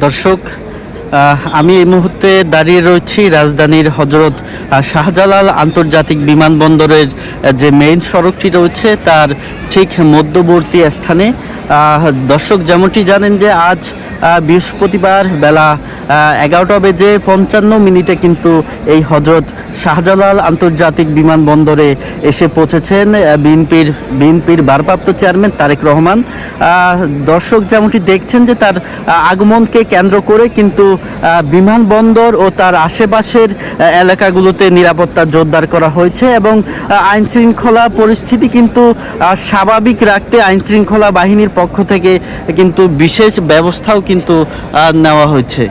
দর্শক, আমি এই মুহূর্তে দাঁড়িয়ে রয়েছি রাজধানীর হজরত শাহজালাল আন্তর্জাতিক বিমানবন্দরের যে মেইন সড়কটি রয়েছে তার ঠিক মধ্যবর্তী স্থানে। দর্শক, যেমনটি জানেন যে আজ বৃহস্পতিবার বেলা 11টা বেজে 55 কিন্তু এই হজরত শাহজালাল আন্তর্জাতিক বিমানবন্দরে এসে পৌঁছেছেন বিএনপির ভারপ্রাপ্ত চেয়ারম্যান তারেক রহমান। দর্শক, যেমনটি দেখছেন যে তার আগমনকে কেন্দ্র করে কিন্তু বিমানবন্দর ও তার আশেপাশের এলাকাগুলোতে নিরাপত্তা জোরদার করা হয়েছে এবং আইন শৃঙ্খলা পরিস্থিতি কিন্তু স্বাভাবিক রাখতে আইন শৃঙ্খলা বাহিনীর পক্ষ থেকে কিন্তু বিশেষ ব্যবস্থাও কিন্তু নেওয়া হয়েছে।